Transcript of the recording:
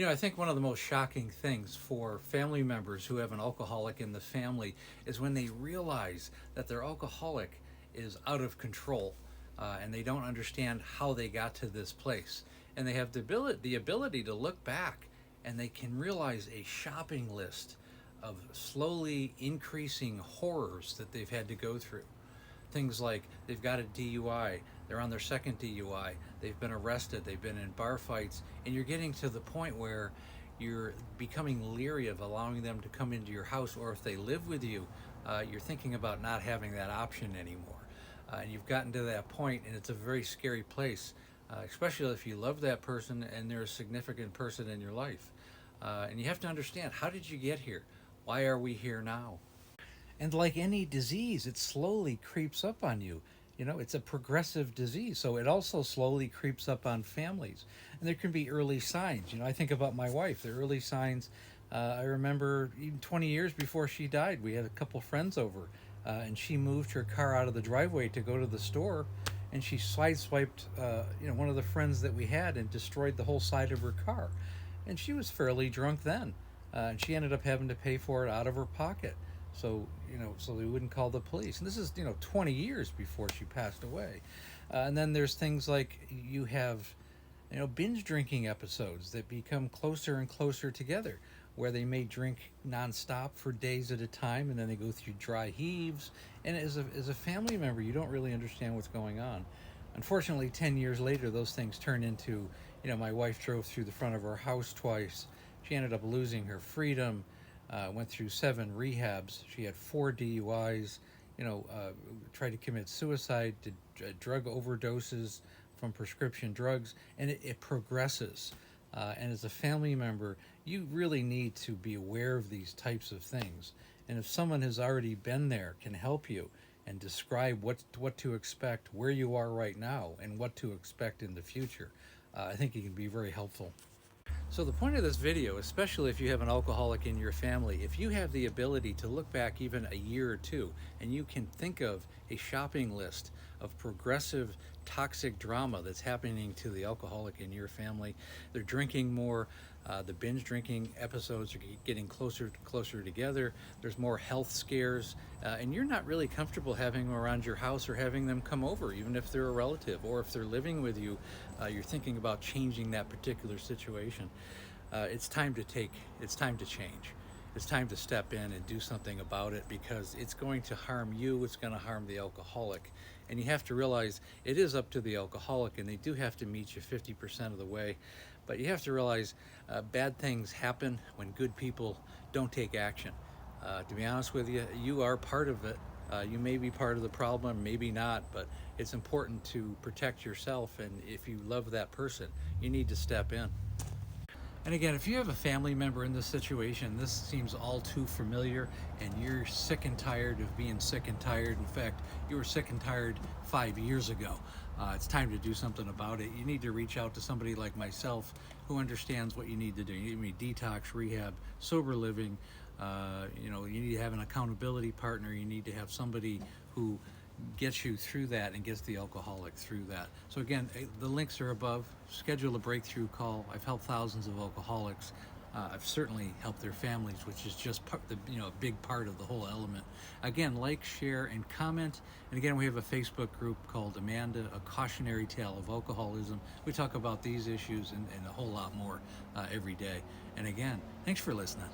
I think one of the most shocking things for family members who have an alcoholic in the family is when they realize that their alcoholic is out of control, and they don't understand how they got to this place. And they have the ability to look back and they can realize a shopping list of slowly increasing horrors that they've had to go through. Things like they've got a DUI, they're on their second DUI, they've been arrested, they've been in bar fights, and you're getting to the point where you're becoming leery of allowing them to come into your house, or if they live with you, you're thinking about not having that option anymore. And you've gotten to that point, and it's a very scary place, especially if you love that person and they're a significant person in your life. And you have to understand, how did you get here? Why are we here now? And like any disease, it slowly creeps up on you. It's a progressive disease, so it also slowly creeps up on families. And there can be early signs. I think about my wife, the early signs. I remember even 20 years before she died, we had a couple friends over, and she moved her car out of the driveway to go to the store, and she sideswiped, one of the friends that we had and destroyed the whole side of her car. And she was fairly drunk then, and she ended up having to pay for it out of her pocket. So they wouldn't call the police. And this is 20 years before she passed away. And then there's things like you have binge drinking episodes that become closer and closer together, where they may drink nonstop for days at a time, and then they go through dry heaves. And as a family member, you don't really understand what's going on. Unfortunately, 10 years later, those things turn into, my wife drove through the front of our house twice. She ended up losing her freedom. Went through 7 rehabs. She had 4 DUIs. Tried to commit suicide, did drug overdoses from prescription drugs, and it progresses. And as a family member, you really need to be aware of these types of things. And if someone has already been there, can help you and describe what to expect, where you are right now, and what to expect in the future, I think it can be very helpful. So the point of this video, especially if you have an alcoholic in your family, if you have the ability to look back even a year or two, and you can think of a shopping list of progressive toxic drama that's happening to the alcoholic in your family. They're drinking more. The binge drinking episodes are getting closer together. There's more health scares, and you're not really comfortable having them around your house or having them come over, even if they're a relative or if they're living with you. You're thinking about changing that particular situation. It's time to change. It's time to step in and do something about it, because it's going to harm you. It's going to harm the alcoholic. And you have to realize it is up to the alcoholic, and they do have to meet you 50% of the way. But you have to realize bad things happen when good people don't take action. To be honest with you, you are part of it. You may be part of the problem, maybe not, but it's important to protect yourself. And if you love that person, you need to step in. And again, if you have a family member in this situation, this seems all too familiar, and you're sick and tired of being sick and tired. In fact, you were sick and tired 5 years ago. It's time to do something about it. You need to reach out to somebody like myself who understands what you need to do. You need detox, rehab, sober living. You need to have an accountability partner. You need to have somebody who gets you through that and gets the alcoholic through that. So again, the links are above. Schedule a breakthrough call. I've helped thousands of alcoholics. I've certainly helped their families, which is just a big part of the whole element. Again, like, share, and comment. And again, we have a Facebook group called Amanda, A Cautionary Tale of Alcoholism. We talk about these issues and a whole lot more every day. And again, thanks for listening.